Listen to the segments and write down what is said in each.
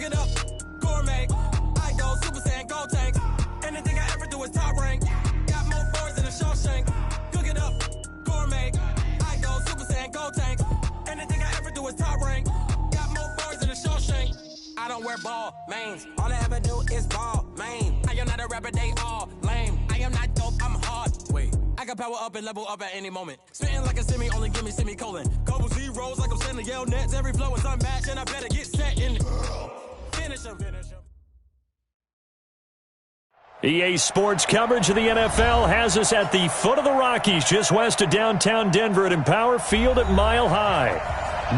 Cook it up, gourmet. I go Super Saiyan, gold tank. Anything I ever do is top rank. Got more boards than a Shawshank. Cook it up, gourmet. I go Super Saiyan, gold tank. Anything I ever do is top rank. Got more boards than a Shawshank. I don't wear ball mains. All I ever do is ball main. I am not a rapper, they all lame. I am not dope, I'm hard. Wait, I can power up and level up at any moment. Spitting like a semi, only give me semicolon. Couple zeros like I'm sending yell nets. Every flow is unmatched, and I better get set in. Finish him. EA Sports coverage of the NFL has us at the foot of the Rockies, just west of downtown Denver at Empower Field at Mile High.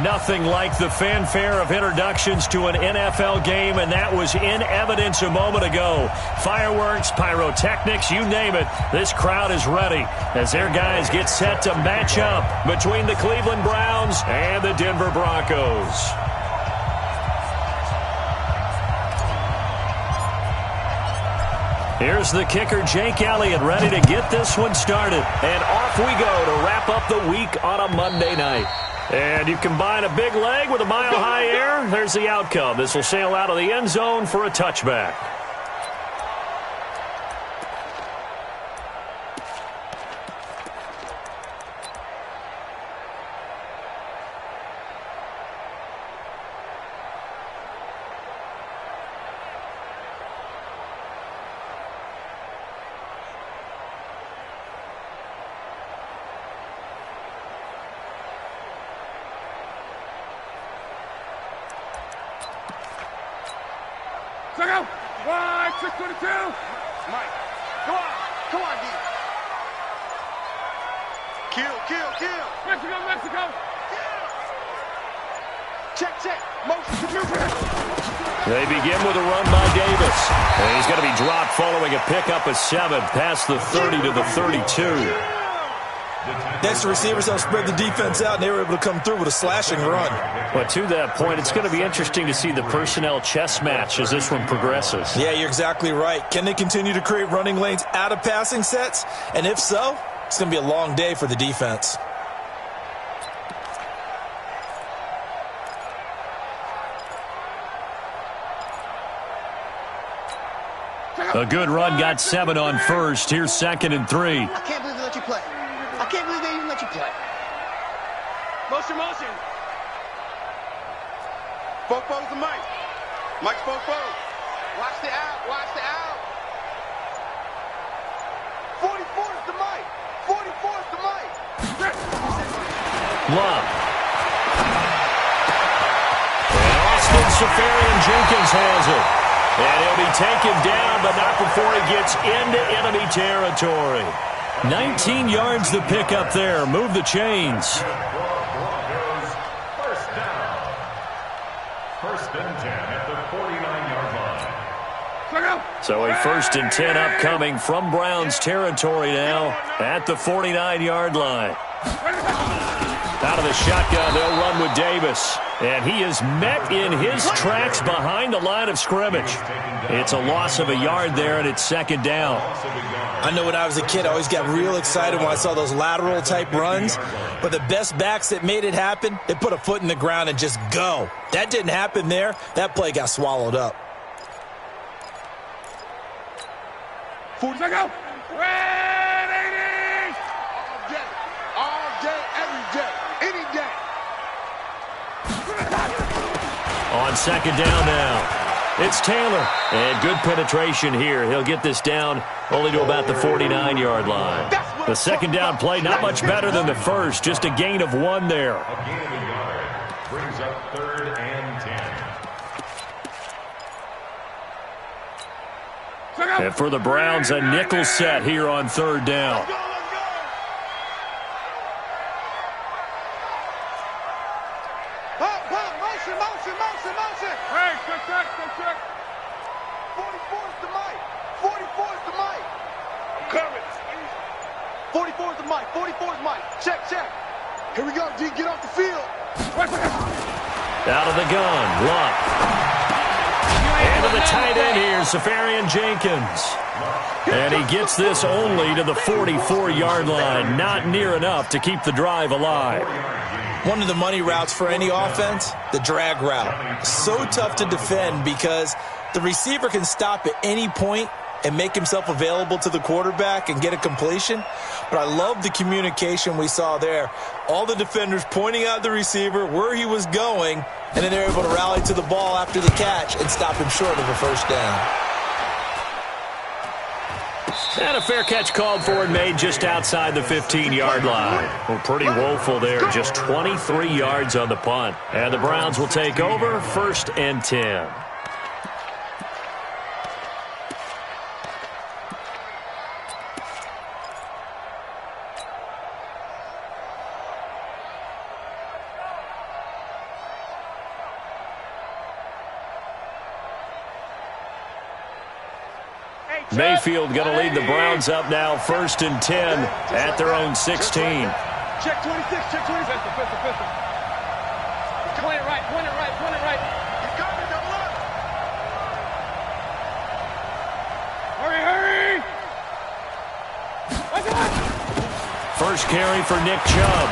Nothing like the fanfare of introductions to an NFL game, and that was in evidence a moment ago. Fireworks, pyrotechnics, you name it. This crowd is ready as their guys get set to match up between the Cleveland Browns and the Denver Broncos. Here's the kicker, Jake Elliott, ready to get this one started. And off we go to wrap up the week on a Monday night. And you combine a big leg with a mile-high air, there's the outcome. This will sail out of the end zone for a touchback. Check out! 622! Mike, come on, D. Kill! Mexico! Check, motion. They begin with a run by Davis. And he's going to be dropped following a pickup of 7 past the 30 to the 32. Next, the receivers don't spread the defense out, and they were able to come through with a slashing run. But to that point, it's going to be interesting to see the personnel chess match as this one progresses. Yeah, you're exactly right. Can they continue to create running lanes out of passing sets? And if so, it's going to be a long day for the defense. A good run got 7 on first. Here's 2nd and 3. I can't believe they let you play. I can't believe they even let you play. Motion. Fofo's the mic. Mike's Fofo. Watch the out. 44's the mic. 44's the mic. Love. And Austin Safarian-Jenkins has it. And he'll be taken down, but not before he gets into enemy territory. 19 yards to pick up there. Move the chains. First down. 1st and 10 at the 49-yard line. So a 1st and 10 upcoming from Browns territory now at the 49-yard line. Out of the shotgun, they'll run with Davis. And he is met in his tracks behind the line of scrimmage. It's a loss of a yard there, and it's 2nd down. I know when I was a kid, I always got real excited when I saw those lateral-type runs. But the best backs that made it happen, they put a foot in the ground and just go. That didn't happen there. That play got swallowed up. 40 seconds. Ready! All day, every day, any day. On 2nd down now, it's Taylor. And good penetration here. He'll get this down only to about the 49-yard line. The 2nd down play, not much better than the first. Just a gain of 1 there. A gain of a yard brings up 3rd and 10. And for the Browns, a nickel set here on 3rd down. Motion. Hey, check. 44's the mic. 44's the mic. I'm coming. 44's the mic. 44's mic. Check. Here we go, D. Get off the field. Out of the gun, Luck. And to the tight end here, Safarian-Jenkins. And he gets this only to the 44-yard line. Not near enough to keep the drive alive. One of the money routes for any offense, the drag route. So tough to defend because the receiver can stop at any point and make himself available to the quarterback and get a completion. But I love the communication we saw there. All the defenders pointing out the receiver, where he was going, and then they're able to rally to the ball after the catch and stop him short of a first down. And a fair catch called for and made just outside the 15-yard line. Well, pretty woeful there. Just 23 yards on the punt. And the Browns will take over 1st and 10. Mayfield going to lead the Browns up now, 1st and 10 at their own 16. Check 26, check 26. Pistol. Point it right. You got me, double up. Hurry. First carry for Nick Chubb.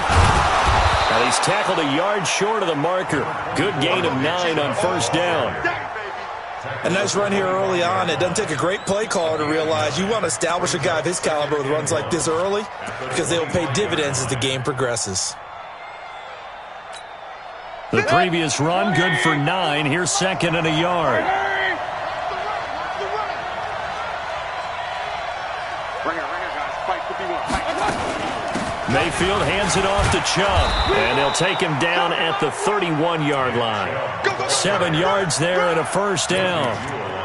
And he's tackled a yard short of the marker. Good gain of 9 on 1st down. A nice run here early on. It doesn't take a great play caller to realize you want to establish a guy of his caliber with runs like this early because they will pay dividends as the game progresses. The previous run, good for 9. Here's 2nd and a yard. Bring it, guys. Fight 51. Mayfield hands it off to Chubb, and they'll take him down at the 31-yard line. 7 yards there and a 1st down.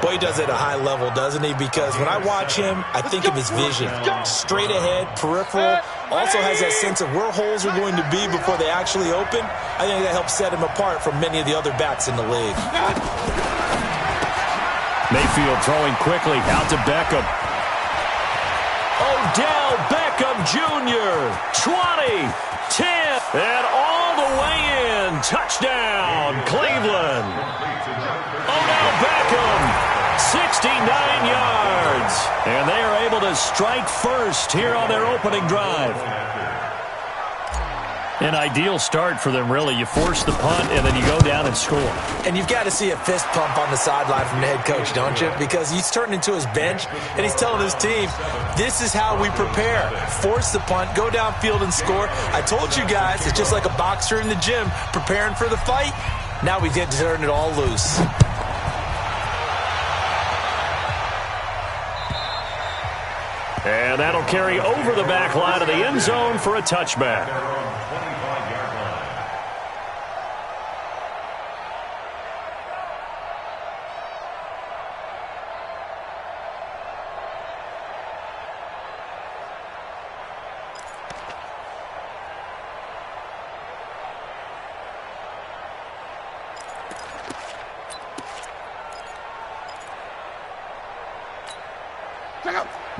Boy, he does it at a high level, doesn't he? Because when I watch him, I think of his vision. Straight ahead, peripheral, also has that sense of where holes are going to be before they actually open. I think that helps set him apart from many of the other backs in the league. Mayfield throwing quickly out to Beckham. Odell Beckham Jr. 20, 10, and all the way in. Touchdown, Cleveland. Odell Beckham, 69 yards. And they are able to strike first here on their opening drive. An ideal start for them, really. You force the punt, and then you go down and score. And you've got to see a fist pump on the sideline from the head coach, don't you? Because he's turning into his bench, and he's telling his team, this is how we prepare. Force the punt, go downfield and score. I told you guys, it's just like a boxer in the gym preparing for the fight. Now we get to turn it all loose. And that'll carry over the back line of the end zone for a touchback.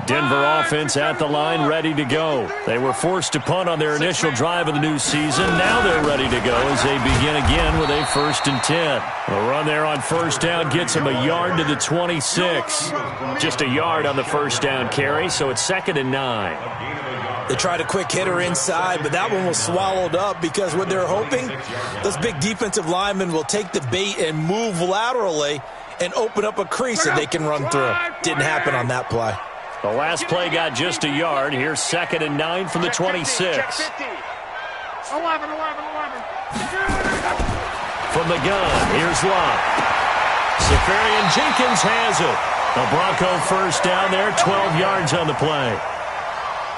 Denver offense at the line, ready to go. They were forced to punt on their initial drive of the new season. Now they're ready to go as they begin again with a 1st and 10. A run there on 1st down gets them a yard to the 26. Just a yard on the 1st down carry, so it's 2nd and 9. They tried a quick hitter inside, but that one was swallowed up because what they're hoping, those big defensive linemen will take the bait and move laterally and open up a crease that they can run through. Didn't happen on that play. The last play got just a yard. Here's 2nd and 9 from the 26. 11. From the gun, here's Love. Safarian Jenkins has it. A Bronco 1st down there, 12 yards on the play.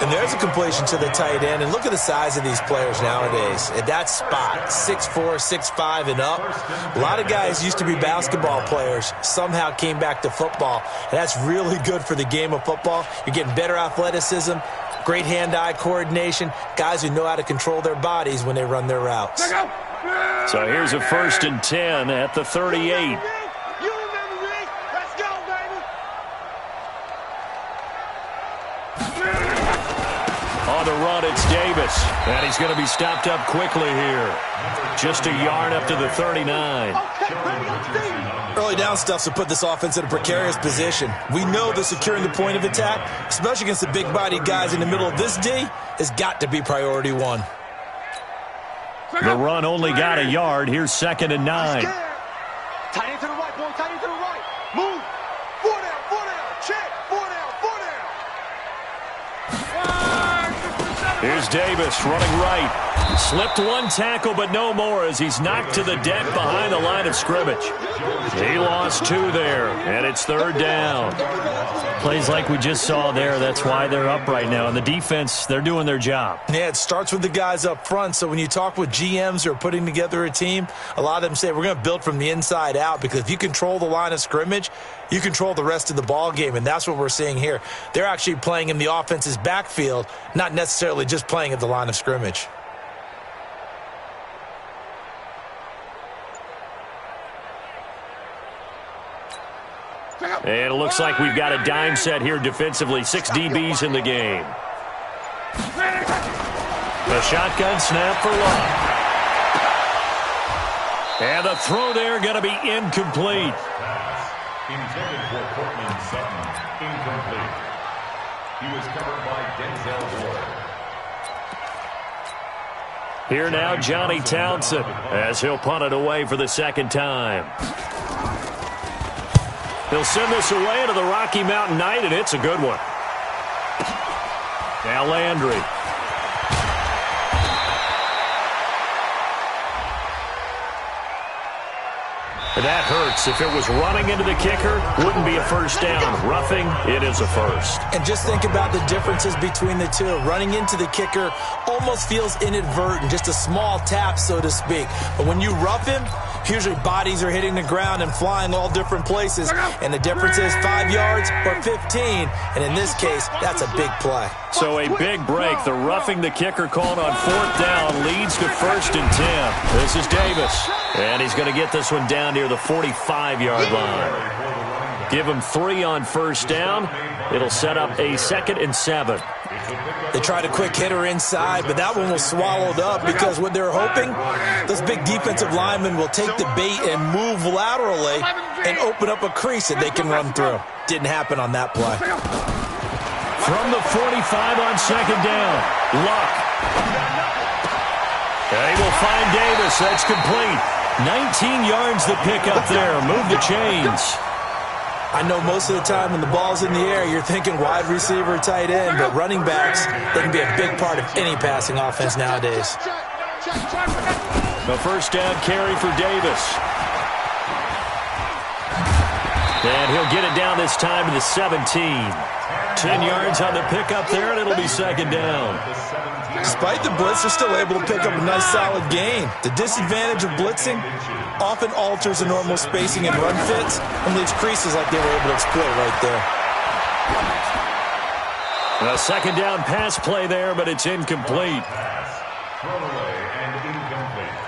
And there's a completion to the tight end. And look at the size of these players nowadays. At that spot, 6'4", 6'5", and up. A lot of guys used to be basketball players. Somehow came back to football. And that's really good for the game of football. You're getting better athleticism, great hand-eye coordination, guys who know how to control their bodies when they run their routes. So here's a 1st and 10 at the 38. On the run, it's Davis. And he's going to be stopped up quickly here. Just a yard up to the 39. Early down stuff to put this offense in a precarious position. We know that securing the point of attack, especially against the big-bodied guys in the middle of this D, has got to be priority one. The run only got a yard. Here's 2nd and 9. Tight end to the right, boy. Tight end to the right. Move. 4 down, 4 down. Check. 4 down, 4 down. Here's Davis running right. Slipped one tackle, but no more as he's knocked to the deck behind the line of scrimmage. He lost 2 there, and it's 3rd down. Plays like we just saw there. That's why they're up right now. And the defense, they're doing their job. Yeah, it starts with the guys up front. So when you talk with GMs who are putting together a team, a lot of them say we're going to build from the inside out, because if you control the line of scrimmage, you control the rest of the ball game, and that's what we're seeing here. They're actually playing in the offense's backfield, not necessarily just playing at the line of scrimmage. And it looks like we've got a dime set here defensively. 6 DBs in the game. The shotgun snap for Love. And the throw there going to be incomplete. Intended for Cortland Sutton. Incomplete. He was covered by Denzel Ward. Here now, Johnny Townsend, as he'll punt it away for the 2nd time. He'll send this away to the Rocky Mountain Night, and it's a good one. Now Landry. That hurts. If it was running into the kicker, wouldn't be a first down. Roughing, it is a first. And just think about the differences between the two. Running into the kicker almost feels inadvertent, just a small tap, so to speak. But when you rough him, usually bodies are hitting the ground and flying all different places. And the difference is 5 yards or 15. And in this case, that's a big play. So a big break. The roughing the kicker called on 4th down leads to 1st and 10. This is Davis. And he's going to get this one down near the 45-yard line. Give him 3 on 1st down. It'll set up a 2nd and 7. They tried a quick hitter inside, but that one was swallowed up because what they're hoping, those big defensive linemen will take the bait and move laterally and open up a crease that they can run through. Didn't happen on that play. From the 45 on 2nd down, Luck. They will find Davis. That's complete. 19 yards the pickup there. Move the chains. I know most of the time when the ball's in the air, you're thinking wide receiver, tight end, but running backs, they can be a big part of any passing offense nowadays. The 1st down carry for Davis. And he'll get it down this time to the 17. 10 yards on the pickup there, and it'll be 2nd down. Despite the blitz, they're still able to pick up a nice solid gain. The disadvantage of blitzing often alters the normal spacing and run fits and leaves creases like they were able to exploit right there. A 2nd down pass play there, but it's incomplete. Thrown away and incomplete.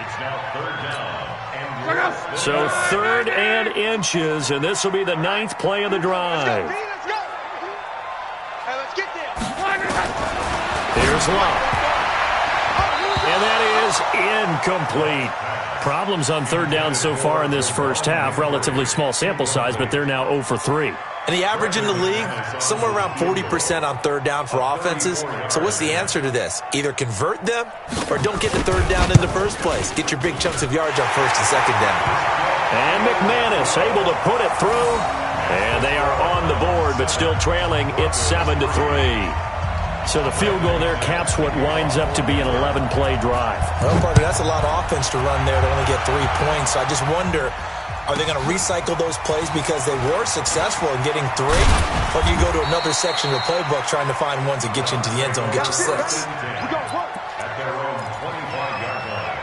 It's now 3rd down. And so 3rd and inches, and this will be the 9th play of the drive. Let's go. Hey, let's get there. Here's Love. And that is incomplete. Problems on 3rd down so far in this first half. Relatively small sample size, but they're now 0 for 3. And the average in the league, somewhere around 40% on 3rd down for offenses. So what's the answer to this? Either convert them or don't get the 3rd down in the first place. Get your big chunks of yards on 1st and 2nd down. And McManus able to put it through. And they are on the board, but still trailing. It's 7-3. So the field goal there caps what winds up to be an 11-play drive. Well, partner, that's a lot of offense to run there to only get 3 points. So I just wonder, are they going to recycle those plays because they were successful in getting 3? Or do you go to another section of the playbook trying to find ones that get you into the end zone and get you 6? We got work. at their own 25-yard line.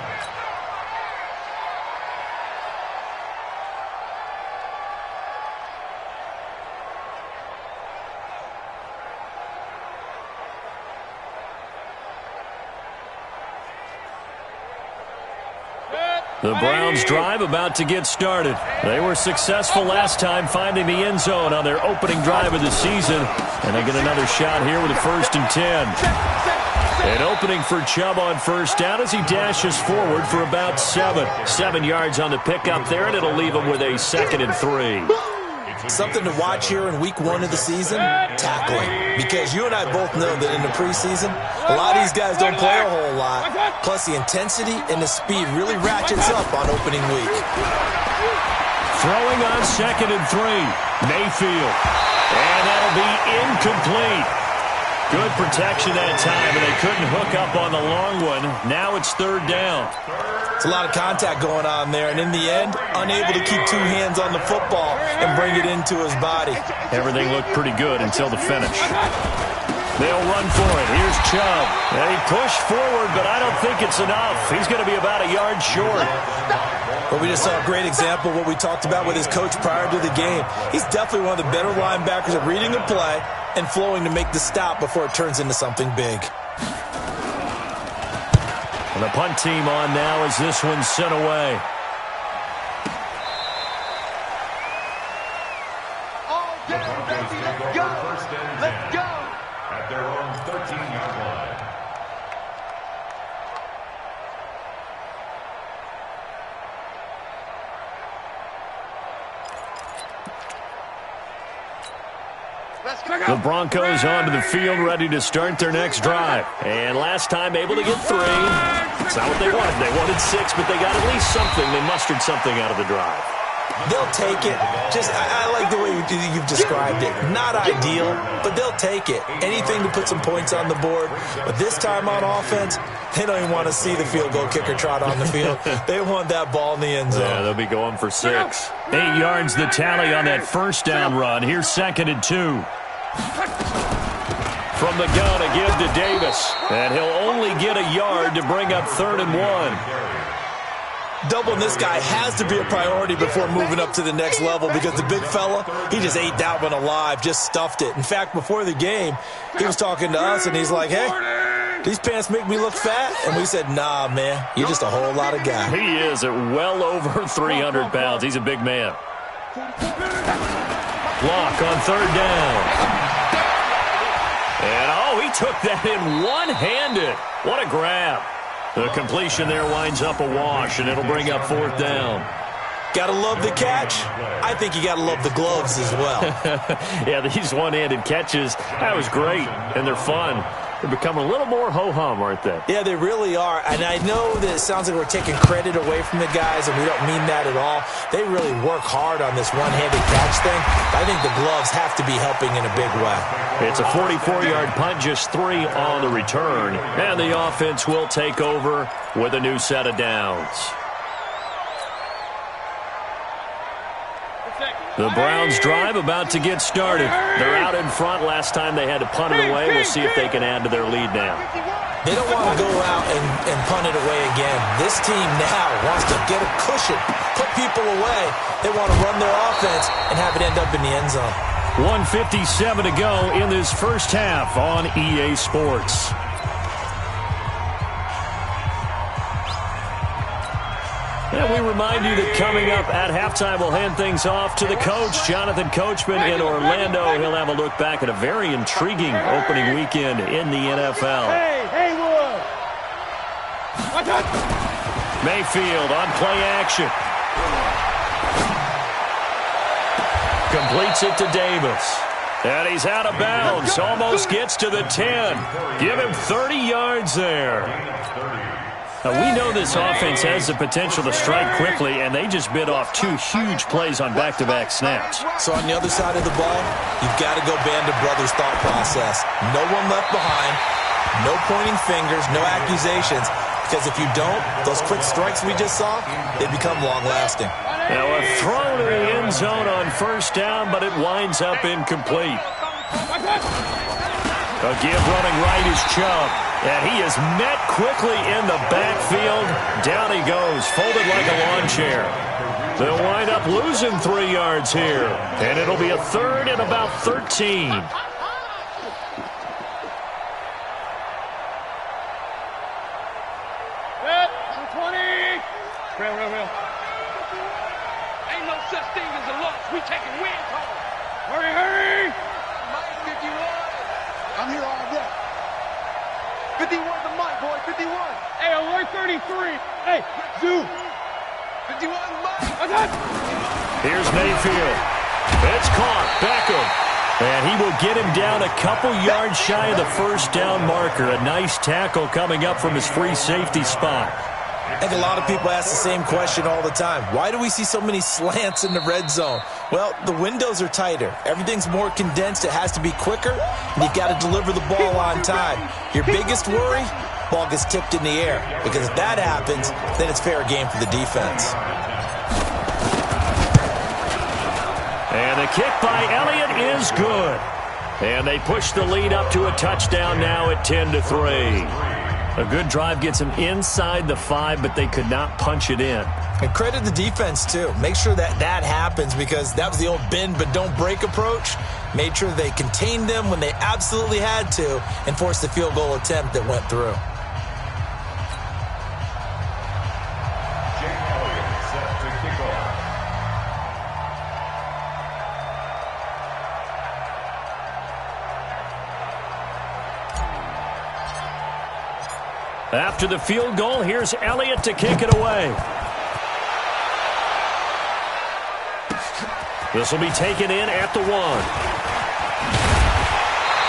The Browns drive about to get started. They were successful last time finding the end zone on their opening drive of the season. And they get another shot here with a 1st and 10. An opening for Chubb on 1st down as he dashes forward for about 7. 7 yards on the pickup there, and it'll leave him with a 2nd and 3. Something to watch here in week 1 of the season, tackling. Because you and I both know that in the preseason, a lot of these guys don't play a whole lot. Plus, the intensity and the speed really ratchets up on opening week. Throwing on 2nd and 3. Mayfield. And that'll be incomplete. Good protection that time, and they couldn't hook up on the long one. Now it's 3rd down. It's a lot of contact going on there, and in the end, unable to keep 2 hands on the football and bring it into his body. Everything looked pretty good until the finish. They'll run for it. Here's Chubb. And he pushed forward, but I don't think it's enough. He's going to be about a yard short. But we just saw a great example of what we talked about with his coach prior to the game. He's definitely one of the better linebackers at reading a play and flowing to make the stop before it turns into something big. And the punt team on now as this one's sent away. All down, baby, let's go. Let's go. At their own 13-yard line. The Broncos onto the field, ready to start their next drive. And last time able to get 3. It's not what they wanted. They wanted 6, but they got at least something. They mustered something out of the drive. They'll take it. I like the way you've described it. Not ideal, but they'll take it. Anything to put some points on the board. But this time on offense, they don't even want to see the field goal kicker trot on the field. They want that ball in the end zone. Yeah, they'll be going for 6. 8 yards the tally on that first down run. Here's 2nd and 2. From the gun, a give to Davis. And he'll only get a yard to bring up 3rd and 1. Doubling this guy has to be a priority before moving up to the next level because the big fella, he just ate that one alive, just stuffed it. In fact, before the game, he was talking to us, and he's like, hey, these pants make me look fat? And we said, nah, man, you're just a whole lot of guy. He is at well over 300 pounds. He's a big man. Block on 3rd down. And, he took that in one-handed. What a grab. The completion there winds up a wash, and it'll bring up 4th down. Gotta love the catch. I think you gotta love the gloves as well. Yeah, these one-handed catches, that was great, and they're fun. They're becoming a little more ho-hum, aren't they? Yeah, they really are. And I know that it sounds like we're taking credit away from the guys, and we don't mean that at all. They really work hard on this one-handed catch thing. I think the gloves have to be helping in a big way. It's a 44-yard punt, just 3 on the return. And the offense will take over with a new set of downs. The Browns drive about to get started. They're out in front. Last time they had to punt it away. We'll see if they can add to their lead now. They don't want to go out and punt it away again. This team now wants to get a cushion, put people away. They want to run their offense and have it end up in the end zone. 1:57 to go in this first half on EA Sports. And we remind you that coming up at halftime, we'll hand things off to the coach, Jonathan Coachman in Orlando. He'll have a look back at a very intriguing opening weekend in the NFL. Hey, Wood. Mayfield on play action. Completes it to Davis. And he's out of bounds. Almost gets to the 10. Give him 30 yards there. Now, we know this offense has the potential to strike quickly, and they just bit off 2 huge plays on back-to-back snaps. So on the other side of the ball, you've got to go band of brothers thought process. No one left behind, no pointing fingers, no accusations, because if you don't, those quick strikes we just saw, they become long-lasting. Now, a throw to the end zone on first down, but it winds up incomplete. A give running right is Chubb. And he is met quickly in the backfield. Down he goes, folded like a lawn chair. They'll wind up losing 3 yards here. And it'll be a 3rd and about 13. Set, 20. Real. Ain't no such thing as a loss. We taking wins home. Hurry. Mike 51. I'm here all day. 51 the mic, boy. 51. Hey, alert 33. Hey, Zoo. 51 the mic. Here's Mayfield. It's caught. Beckham. And he will get him down a couple yards shy of the first down marker. A nice tackle coming up from his free safety spot. I think a lot of people ask the same question all the time. Why do we see so many slants in the red zone? Well, the windows are tighter. Everything's more condensed. It has to be quicker, and you've got to deliver the ball on time. Your biggest worry? Ball gets tipped in the air. Because if that happens, then it's fair game for the defense. And the kick by Elliott is good. And they push the lead up to a touchdown now at 10-3. A good drive gets them inside the 5, but they could not punch it in. And credit the defense, too. Make sure that happens, because that was the old bend but don't break approach. Made sure they contained them when they absolutely had to and forced the field goal attempt that went through. After the field goal, here's Elliott to kick it away. This will be taken in at the 1.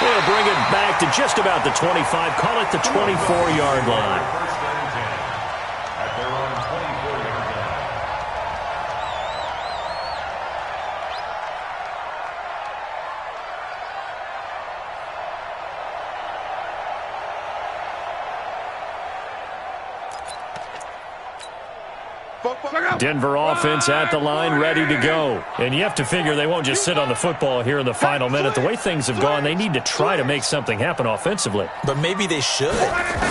They'll bring it back to just about the 25. Call it the 24-yard line. At their own 24-yard line. Denver offense at the line, ready to go. And you have to figure they won't just sit on the football here in the final minute. The way things have gone, they need to try to make something happen offensively. But maybe they should.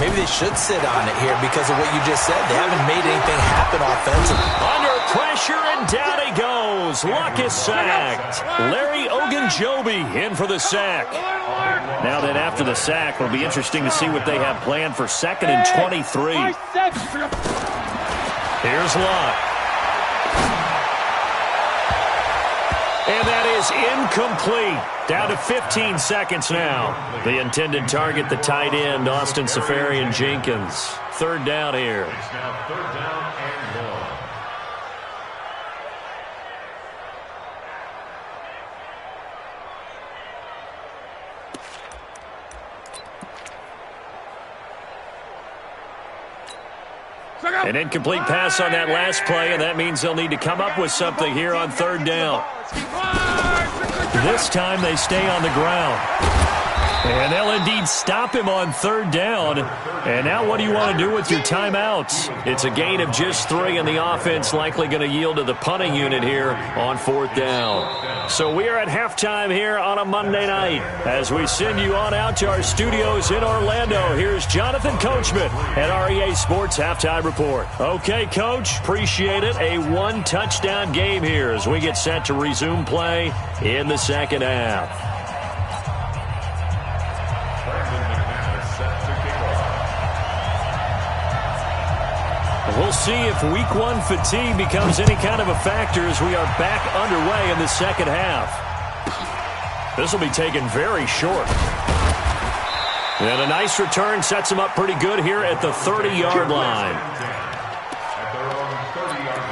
Maybe they should sit on it here because of what you just said. They haven't made anything happen offensively. Under pressure, and down he goes. Luck is sacked. Larry Ogunjobi in for the sack. Now then, after the sack, it'll be interesting to see what they have planned for 2nd and 23. Here's Luck. And that is incomplete. Down to 15 seconds now. The intended target, the tight end, Austin Seferian-Jenkins. 3rd down here. It's now 3rd down and 1. An incomplete pass on that last play, and that means they'll need to come up with something here on 3rd down. This time they stay on the ground. And they'll indeed stop him on 3rd down. And now what do you want to do with your timeouts? It's a gain of just 3, and the offense likely going to yield to the punting unit here on 4th down. So we are at halftime here on a Monday night. As we send you on out to our studios in Orlando, here's Jonathan Coachman at REA Sports Halftime Report. Okay, Coach, appreciate it. A 1-touchdown game here as we get set to resume play in the 2nd half. We'll see if Week 1 fatigue becomes any kind of a factor as we are back underway in the 2nd half. This will be taken very short. And a nice return sets him up pretty good here at the 30-yard line. At their own 30-yard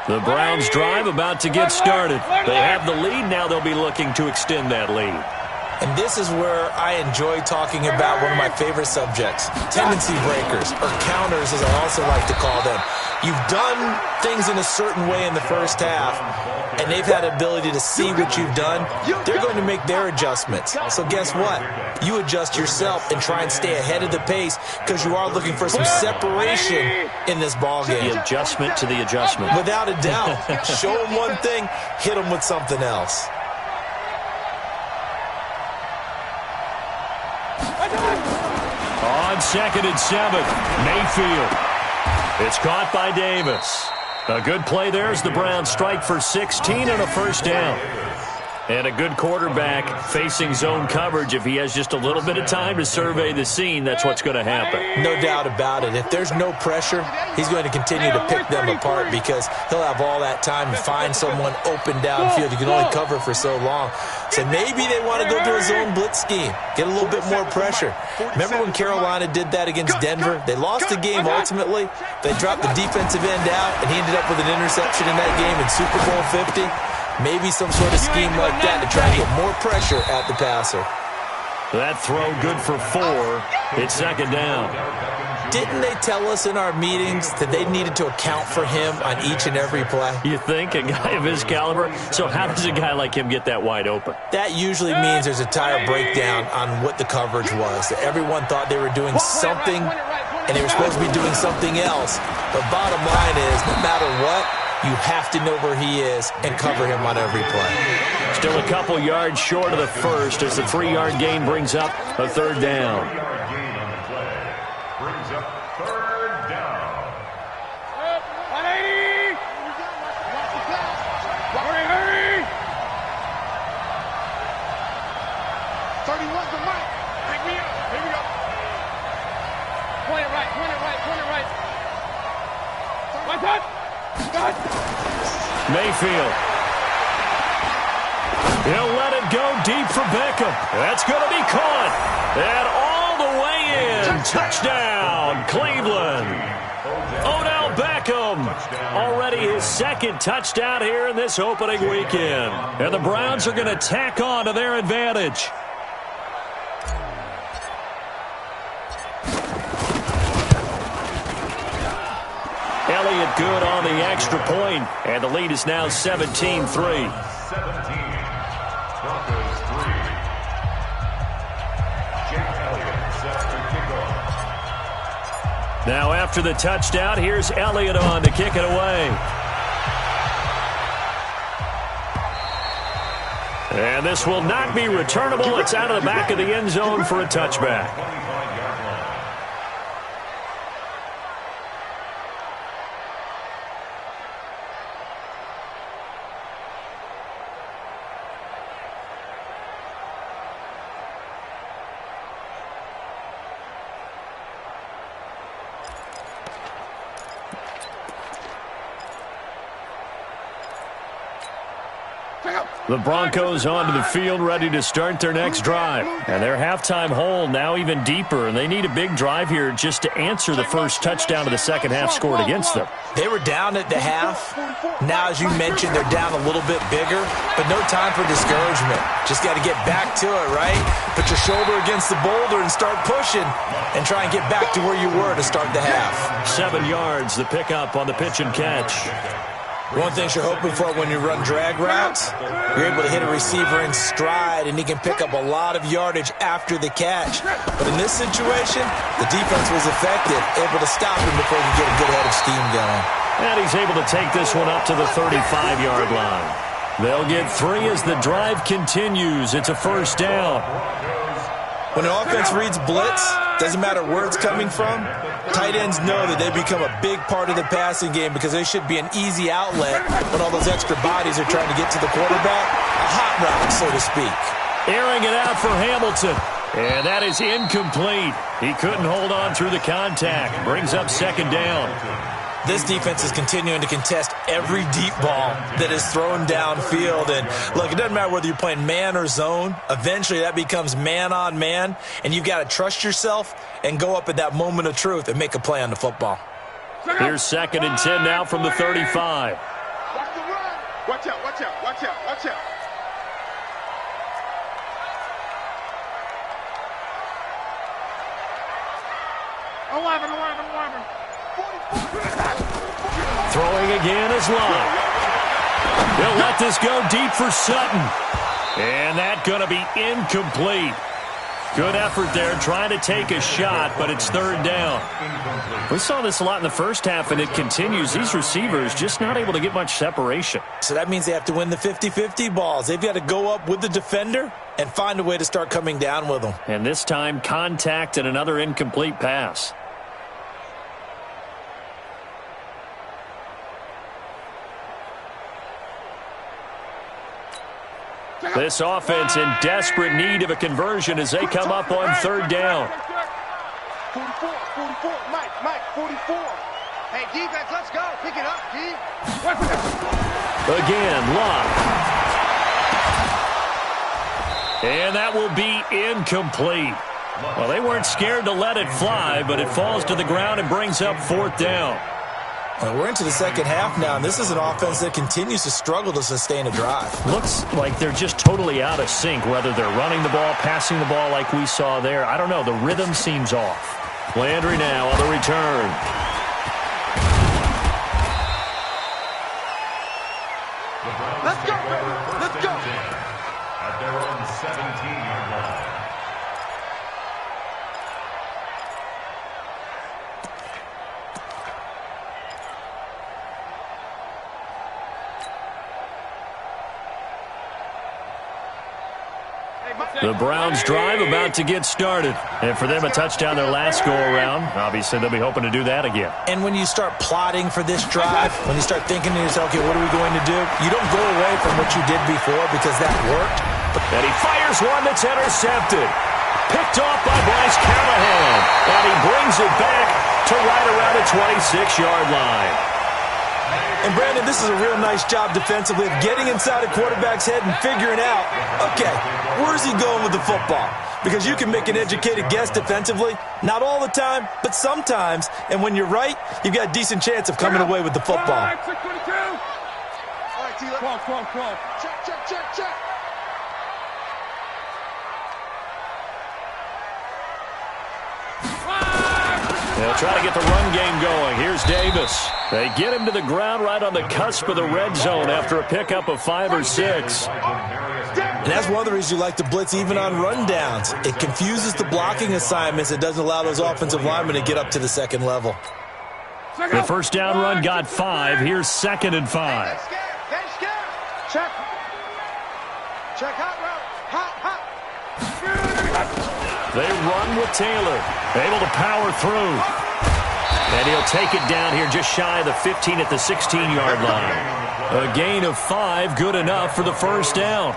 line. The Browns drive about to get started. They have the lead. Now they'll be looking to extend that lead. And this is where I enjoy talking about one of my favorite subjects, tendency breakers, or counters as I also like to call them. You've done things in a certain way in the first half, and they've had the ability to see what you've done. They're going to make their adjustments. So guess what? You adjust yourself and try and stay ahead of the pace because you are looking for some separation in this ballgame. The adjustment to the adjustment. Without a doubt. Show them one thing, hit them with something else. On 2nd and 7, Mayfield. It's caught by Davis. A good play there as the Browns strike for 16 and a 1st down. And a good quarterback facing zone coverage. If he has just a little bit of time to survey the scene, that's what's going to happen. No doubt about it. If there's no pressure, he's going to continue to pick them apart because he'll have all that time to find someone open downfield. You can only cover for so long. blitz, and maybe they want to go to a zone blitz scheme, get a little bit more pressure. Remember when Carolina did that against Denver? They lost the game ultimately. They dropped the defensive end out, and he ended up with an interception in that game in Super Bowl 50. Maybe some sort of scheme like that to try to get more pressure at the passer. That throw good for 4. It's second down. Didn't they tell us in our meetings that they needed to account for him on each and every play? You think? A guy of his caliber? So how does a guy like him get that wide open? That usually means there's a tire breakdown on what the coverage was. That everyone thought they were doing something, and they were supposed to be doing something else. But bottom line is, no matter what, you have to know where he is and cover him on every play. Still a couple yards short of the first as the 3-yard gain brings up a third down. Brings up third down. 180! Hurry! 31's the mic. Pick me up. Here we go. Point it right. One touch. Mayfield. He'll let it go deep for Beckham. That's going to be caught. And all the way in. Touchdown, Cleveland. Odell Beckham. Already his second touchdown here in this opening weekend. And the Browns are going to tack on to their advantage. Elliott good on the extra point, and the lead is now 17-3. 17. Broncos 3. Jack Elliott set to kick off. Now after the touchdown, here's Elliott on to kick it away. And this will not be returnable. It's out of the back of the end zone for a touchback. 25-yard line. The Broncos onto the field ready to start their next drive. And their halftime hole now even deeper, and they need a big drive here just to answer the first touchdown of the second half scored against them. They were down at the half. Now, as you mentioned, they're down a little bit bigger, but no time for discouragement. Just got to get back to it, right? Put your shoulder against the boulder and start pushing and try and get back to where you were to start the half. 7 yards, the pickup on the pitch and catch. One thing you're hoping for when you run drag routes, you're able to hit a receiver in stride, and he can pick up a lot of yardage after the catch. But in this situation, the defense was effective, able to stop him before he could get a good head of steam going. And he's able to take this one up to the 35-yard line. They'll get 3 as the drive continues. It's a first down. When an offense reads blitz, doesn't matter where it's coming from, tight ends know that they become a big part of the passing game because they should be an easy outlet when all those extra bodies are trying to get to the quarterback. A hot route, so to speak. Airing it out for Hamilton. And that is incomplete. He couldn't hold on through the contact. Brings up second down. This defense is continuing to contest every deep ball that is thrown downfield. And look, it doesn't matter whether you're playing man or zone. Eventually, that becomes man on man. And you've got to trust yourself and go up at that moment of truth and make a play on the football. Here's 2nd and 10 now from the 35. Watch the run. Watch out, watch out, watch out, watch out. Eleven. Throwing again is Love. He'll let this go deep for Sutton. And that's going to be incomplete. Good effort there trying to take a shot, but it's third down. We saw this a lot in the first half, and it continues. These receivers just not able to get much separation. So that means they have to win the 50-50 balls. They've got to go up with the defender and find a way to start coming down with them. And this time, contact and another incomplete pass. This offense in desperate need of a conversion as they come up on third down. 44, Mike, 44. Hey, defense, let's go. Pick it up, D. Again, Love. And that will be incomplete. Well, they weren't scared to let it fly, but it falls to the ground and brings up 4th down. Well, we're into the second half now, and this is an offense that continues to struggle to sustain a drive. Looks like they're just totally out of sync, whether they're running the ball, passing the ball like we saw there. I don't know. The rhythm seems off. Landry now on the return. Let's go, baby. Let's go. At their own 17-yard line. The Browns drive about to get started. And for them, a touchdown their last go-around. Obviously, they'll be hoping to do that again. And when you start plotting for this drive, when you start thinking to yourself, okay, what are we going to do? You don't go away from what you did before because that worked. And he fires one that's intercepted. Picked off by Bryce Callahan. And he brings it back to right around the 26-yard line. And, Brandon, this is a real nice job defensively of getting inside a quarterback's head and figuring out, okay, where's he going with the football? Because you can make an educated guess defensively, not all the time, but sometimes. And when you're right, you've got a decent chance of coming away with the football. All right, T, let's go. Check. They'll try to get the run game going. Here's Davis. They get him to the ground right on the cusp of the red zone after a pickup of 5 or 6. And that's one of the reasons you like to blitz even on rundowns. It confuses the blocking assignments. It doesn't allow those offensive linemen to get up to the second level. The first down run got 5. Here's 2nd and 5. Check. Hot route. They run with Taylor. Able to power through. And he'll take it down here just shy of the 15 at the 16-yard line. A gain of 5, good enough for the first down.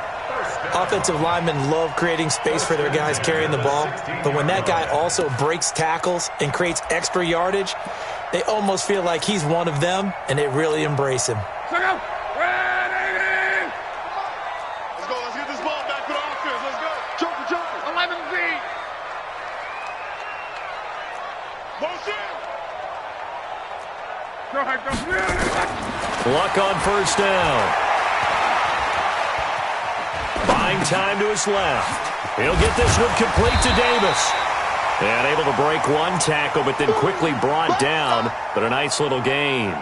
Offensive linemen love creating space for their guys carrying the ball, but when that guy also breaks tackles and creates extra yardage, they almost feel like he's one of them, and they really embrace him. Let's get this ball back to the offense. Let's go. Joker. 11 feet. Motion. Luck on first down. Buying time to his left. He'll get this one complete to Davis. And able to break one tackle, but then quickly brought down. But a nice little gain.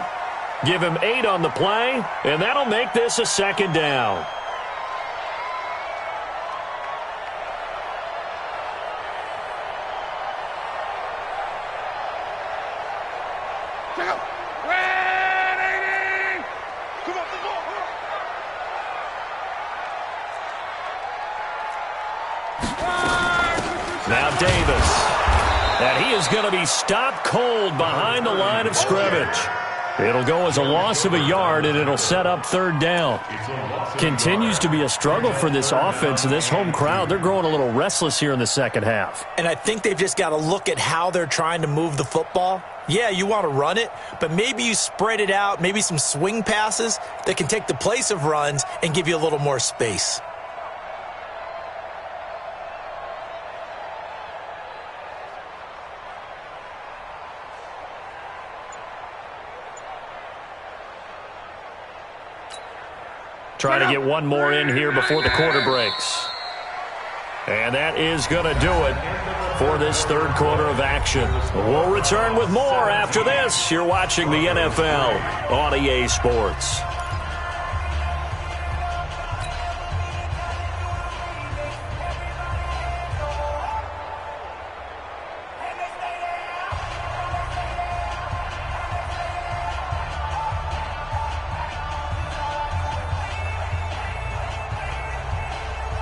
Give him 8 on the play, and that'll make this a 2nd down. Now Davis. And he is going to be stopped cold behind the line of scrimmage. It'll go as a loss of a yard, and it'll set up 3rd down. Continues to be a struggle for this offense and this home crowd. They're growing a little restless here in the second half. And I think they've just got to look at how they're trying to move the football. Yeah, you want to run it, but maybe you spread it out, maybe some swing passes that can take the place of runs and give you a little more space. Trying to get one more in here before the quarter breaks. And that is going to do it for this 3rd quarter of action. We'll return with more after this. You're watching the NFL on EA Sports.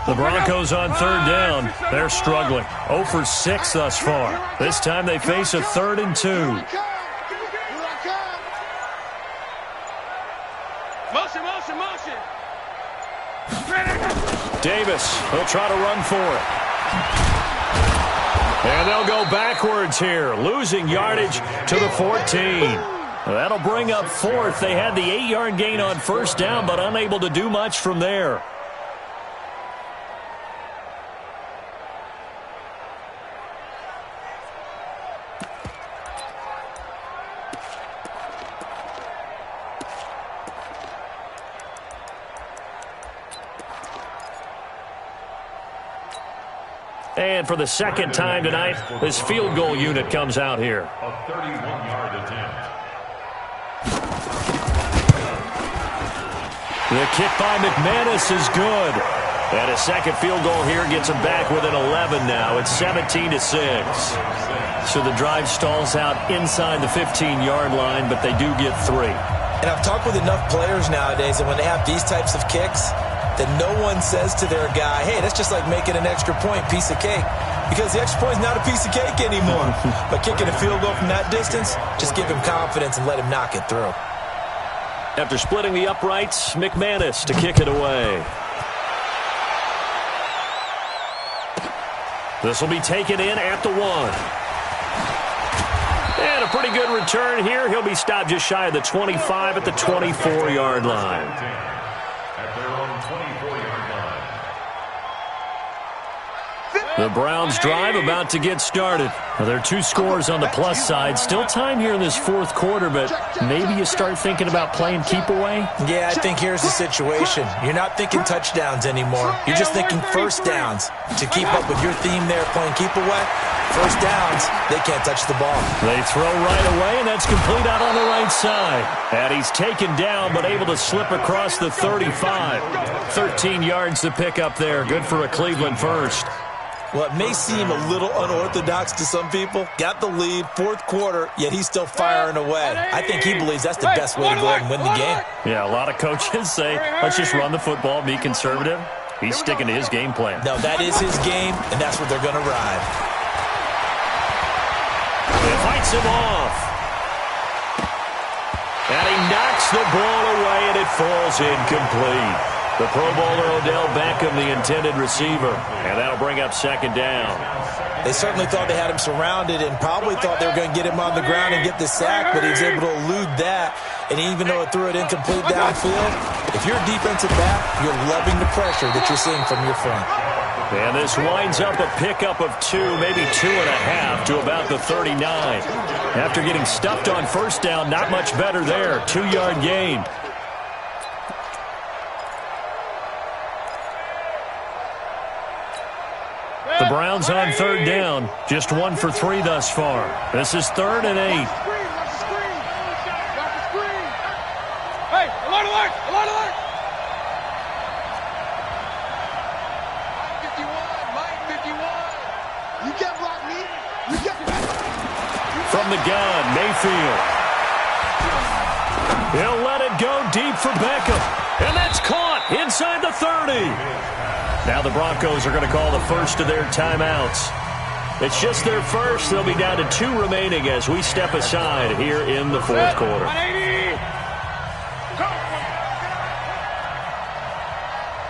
The Broncos on 3rd down. They're struggling. 0 for 6 thus far. This time they face a 3rd and 2. Motion. Davis, he'll try to run for it. And they'll go backwards here, losing yardage to the 14. That'll bring up 4th. They had the 8-yard gain on first down, but unable to do much from there. And for the second time tonight, this field goal unit comes out here. A 31-yard attempt. The kick by McManus is good. And a second field goal here gets him back within 11 now. It's 17-6. So the drive stalls out inside the 15-yard line, but they do get 3. And I've talked with enough players nowadays that when they have these types of kicks, that no one says to their guy, hey, that's just like making an extra point, piece of cake. Because the extra point is not a piece of cake anymore. But kicking a field goal from that distance, just give him confidence and let him knock it through. After splitting the uprights, McManus to kick it away. This will be taken in at the 1. And a pretty good return here. He'll be stopped just shy of the 25 at the 24-yard line. At their own 24-yard line. The Browns drive about to get started. Now, there are 2 scores on the plus side. Still time here in this fourth quarter, but maybe you start thinking about playing keep away? Yeah, I think here's the situation. You're not thinking touchdowns anymore. You're just thinking first downs. To keep up with your theme there, playing keep away, first downs, they can't touch the ball. They throw right away, and that's complete out on the right side. And he's taken down, but able to slip across the 35. 13 yards to pick up there. Good for a Cleveland first. Well, it may seem a little unorthodox to some people. Got the lead, fourth quarter, yet he's still firing away. I think he believes that's the best way to go ahead and win the game. Yeah, a lot of coaches say, let's just run the football, be conservative. He's sticking to his game plan. No, that is his game, and that's what they're going to ride. It fights him off. And he knocks the ball away, and it falls incomplete. The Pro Bowler Odell Beckham, the intended receiver. And that'll bring up second down. They certainly thought they had him surrounded and probably thought they were going to get him on the ground and get the sack, but he was able to elude that. And even though it threw it incomplete downfield, if you're a defensive back, you're loving the pressure that you're seeing from your front. And this winds up a pickup of 2, maybe 2.5 to about the 39. After getting stuffed on first down, not much better there. 2-yard gain. The Browns on third down. Just 1 for 3 thus far. This is 3rd and 8. Hey, alert, alert, alert, alert. Mike 51. You can't block me. You can't. From the gun, Mayfield. He'll let it go deep for Beckham. And that's caught inside the 30. Now the Broncos are going to call the first of their timeouts. It's just their first. They'll be down to 2 remaining as we step aside here in the fourth quarter. 180. Go.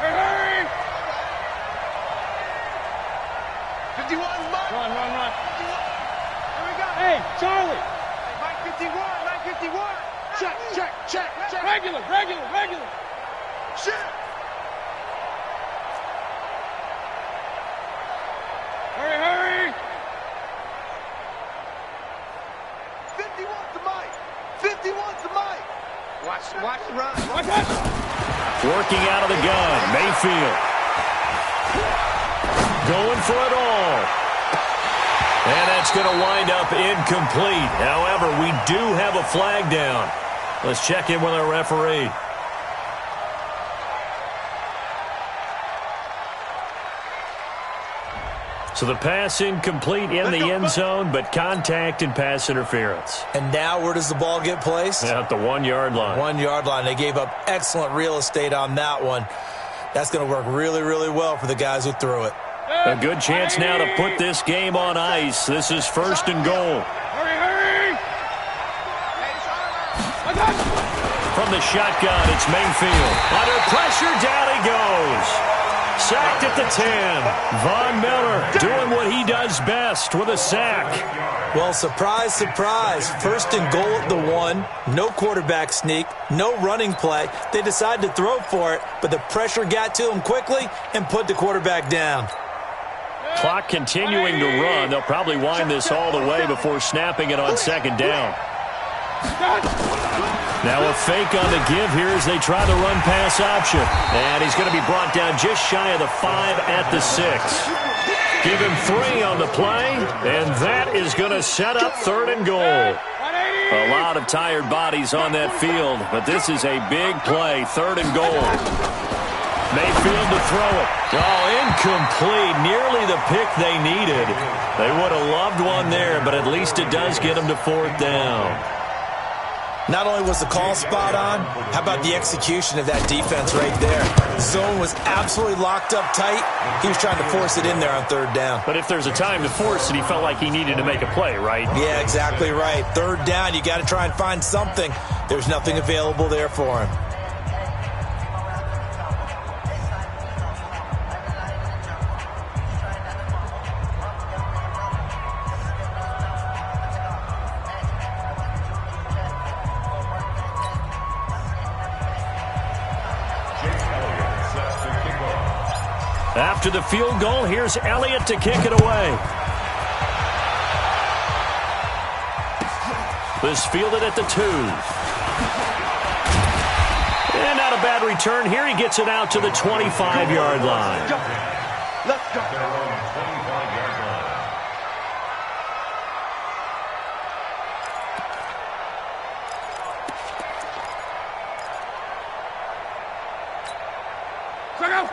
Hurry. 51, Mike. Run. 51. Here we go. Hey, Charlie. Mike 51, Mike 51. Check. Regular. Shit. Hurry. 51 to Mike. 51 to Mike. Watch the run. Watch. Working out of the gun, Mayfield. Going for it all. And that's going to wind up incomplete. However, we do have a flag down. Let's check in with our referee. So the pass incomplete in the end zone, but contact and pass interference. And now where does the ball get placed? At the 1-yard line. 1-yard line. They gave up excellent real estate on that one. That's going to work really, really well for the guys who threw it. A good chance now to put this game on ice. This is 1st and goal. Hurry. From the shotgun, it's Mayfield. Under pressure, down he goes. Sacked at the 10. Von Miller doing what he does best with a sack. Well, surprise, surprise. 1st and goal at the 1. No quarterback sneak. No running play. They decided to throw for it, but the pressure got to him quickly and put the quarterback down. Clock continuing to run. They'll probably wind this all the way before snapping it on 2nd down. Now a fake on the give here as they try the run-pass option. And he's going to be brought down just shy of the 5 at the 6. Give him 3 on the play, and that is going to set up 3rd and goal. A lot of tired bodies on that field, but this is a big play, 3rd and goal. Mayfield to throw it. Oh, incomplete. Nearly the pick they needed. They would have loved one there, but at least it does get them to 4th down. Not only was the call spot on, how about the execution of that defense right there? Zone was absolutely locked up tight. He was trying to force it in there on 3rd down. But if there's a time to force it, he felt like he needed to make a play, right? Yeah, exactly right. 3rd down, you got to try and find something. There's nothing available there for him. After the field goal, here's Elliott to kick it away. This fielded at the 2. And not a bad return here. He gets it out to the 25-yard line. Let's go.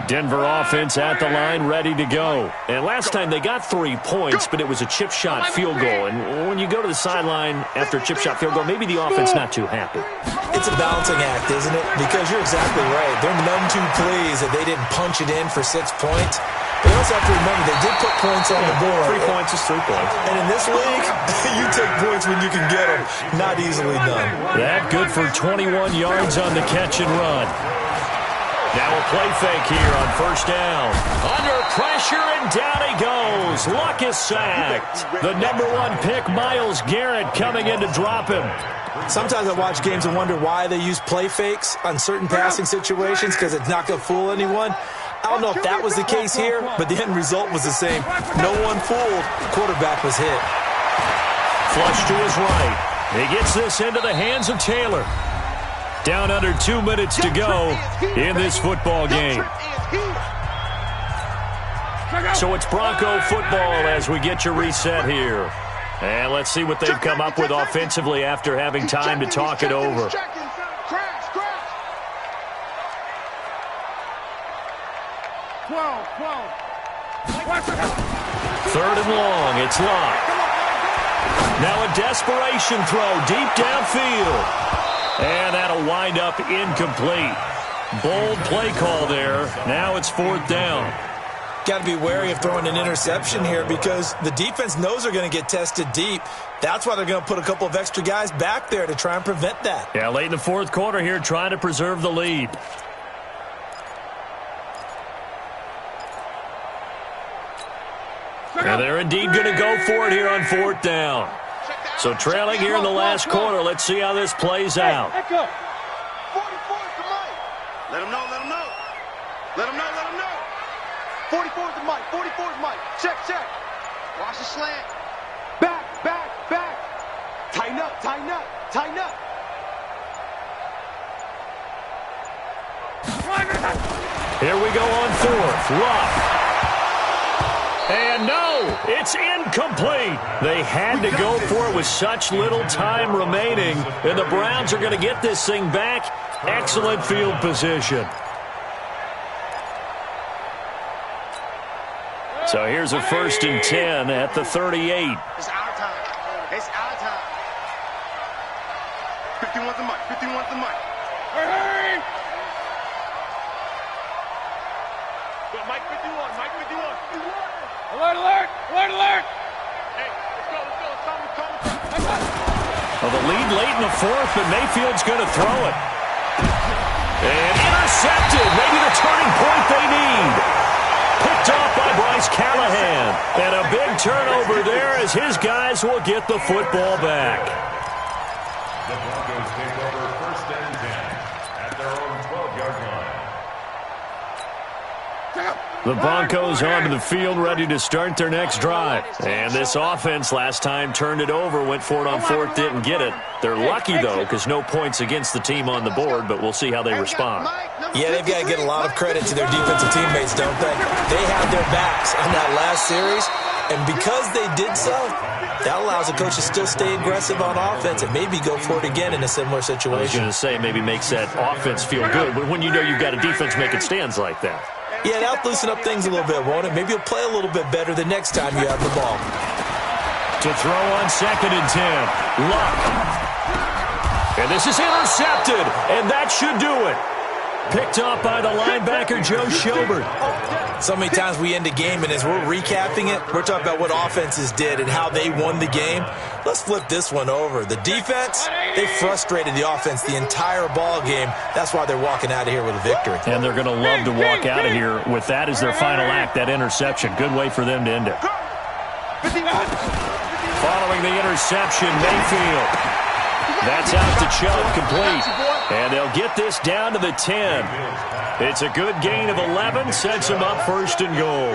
Denver offense at the line, ready to go. And last time they got 3 points, but it was a chip shot field goal. And when you go to the sideline after a chip shot field goal, maybe the offense not too happy. It's a balancing act, isn't it? Because you're exactly right. They're none too pleased that they didn't punch it in for 6 points. But you also have to remember, they did put points on the board. 3 points is 3 points. And in this league, you take points when you can get them. Not easily done. That good for 21 yards on the catch and run. Now a play fake here on 1st down. Under pressure, and down he goes. Luck is sacked. The number 1 pick, Myles Garrett, coming in to drop him. Sometimes I watch games and wonder why they use play fakes on certain passing situations, because it's not going to fool anyone. I don't know if that was the case here, but the end result was the same. No one fooled. Quarterback was hit. Flush to his right. He gets this into the hands of Taylor. Down under 2 minutes to go in this football game. So it's Bronco football as we get your reset here. And let's see what they've come up with offensively after having time to talk it over. 3rd and long. It's locked. Now a desperation throw deep downfield. And that'll wind up incomplete. Bold play call there. Now it's 4th down. Got to be wary of throwing an interception here because the defense knows they're going to get tested deep. That's why they're going to put a couple of extra guys back there to try and prevent that. Yeah, late in the 4th quarter here, trying to preserve the lead. And they're indeed going to go for it here on 4th down. So trailing here in the last quarter. Let's see how this plays out. 44 is the mic. Let him know, let him know. Let him know, let him know. 44 is the mic, 44 is mic. Check, check. Watch the slant. Back, back, back. Tighten up, tighten up, tighten up. Here we go on 4th. Rough. And no, it's incomplete. They had to go for it with such little time remaining. And the Browns are going to get this thing back. Excellent field position. So here's a 1st and 10 at the 38. It's our time. It's our time. 51's the mic, 51's the mic. Hey! Mike 51, Mike 51. Alert, alert! Alert, alert! Hey, let's go, let's go. It's coming. Well, the lead late in the 4th, but Mayfield's going to throw it. And intercepted. Maybe the turning point they need. Picked off by Bryce Callahan. And a big turnover there as his guys will get the football back. The Broncos take over 1st and 10 at their own 12-yard line. The Broncos onto the field, ready to start their next drive. And this offense last time turned it over, went for it on fourth, didn't get it. They're lucky, though, because no points against the team on the board, but we'll see how they respond. Yeah, they've got to get a lot of credit to their defensive teammates, don't they? They had their backs on that last series, and because they did so, that allows the coach to still stay aggressive on offense and maybe go for it again in a similar situation. I was going to say maybe makes that offense feel good, but when you know you've got a defense making stands like that. Yeah, that'll loosen up things a little bit, won't it? Maybe you'll play a little bit better the next time you have the ball. To throw on 2nd and 10. Luck. And this is intercepted, and that should do it. Picked off by the linebacker, Joe Schobert. So many times we end a game, and as we're recapping it, we're talking about what offenses did and how they won the game. Let's flip this one over. The defense, they frustrated the offense the entire ball game. That's why they're walking out of here with a victory. And they're going to love to walk out of here with that as their final act, that interception. Good way for them to end it. Following the interception, Mayfield. That's out to Chubb, complete. And they'll get this down to the 10. It's a good gain of 11, sets them up 1st and goal.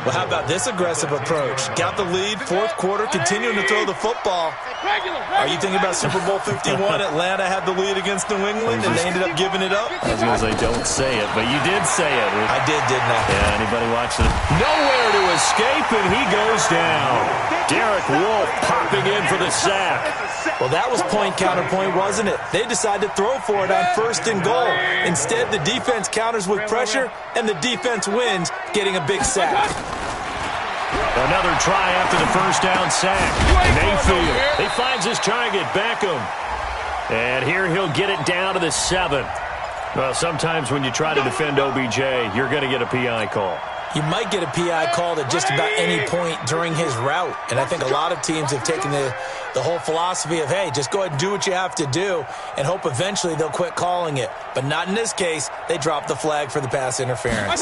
Well, how about this aggressive approach? Got the lead, 4th quarter, continuing to throw the football. Are you thinking about Super Bowl 51? Atlanta had the lead against New England, and they ended up giving it up? I was going to say, don't say it, but you did say it. I did, didn't I? Yeah, anybody watching it? Nowhere to escape, and he goes down. Derek Wolfe popping in for the sack. Well, that was point counterpoint, wasn't it? They decided to throw for it on 1st and goal. Instead, the defense counters with pressure, and the defense wins, getting a big sack. Another try after the 1st down sack. Mayfield, he finds his target, Beckham. And here he'll get it down to the 7. Well, sometimes when you try to defend OBJ, you're going to get a PI call. You might get a PI called at just about any point during his route. And I think a lot of teams have taken the whole philosophy of, hey, just go ahead and do what you have to do and hope eventually they'll quit calling it. But not in this case. They dropped the flag for the pass interference.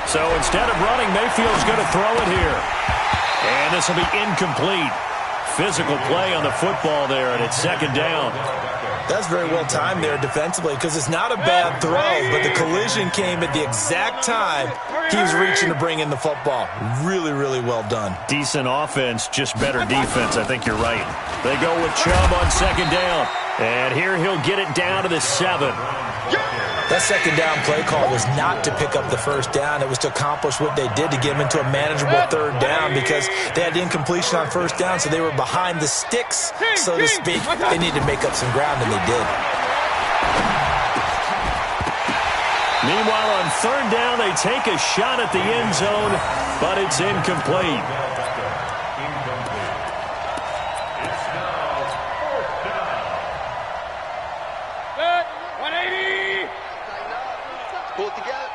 So instead of running, Mayfield's going to throw it here. And this will be incomplete. Physical play on the football there, and it's 2nd down. That's very well timed there defensively because it's not a bad throw, but the collision came at the exact time he was reaching to bring in the football. Really, really well done. Decent offense, just better defense. I think you're right. They go with Chubb on 2nd down. And here he'll get it down to the 7. That 2nd down play call was not to pick up the 1st down. It was to accomplish what they did to get them into a manageable 3rd down because they had incompletion on 1st down, so they were behind the sticks, so to speak. They needed to make up some ground, and they did. Meanwhile, on 3rd down, they take a shot at the end zone, but it's incomplete. It's now 4th down. 180. Pull it together.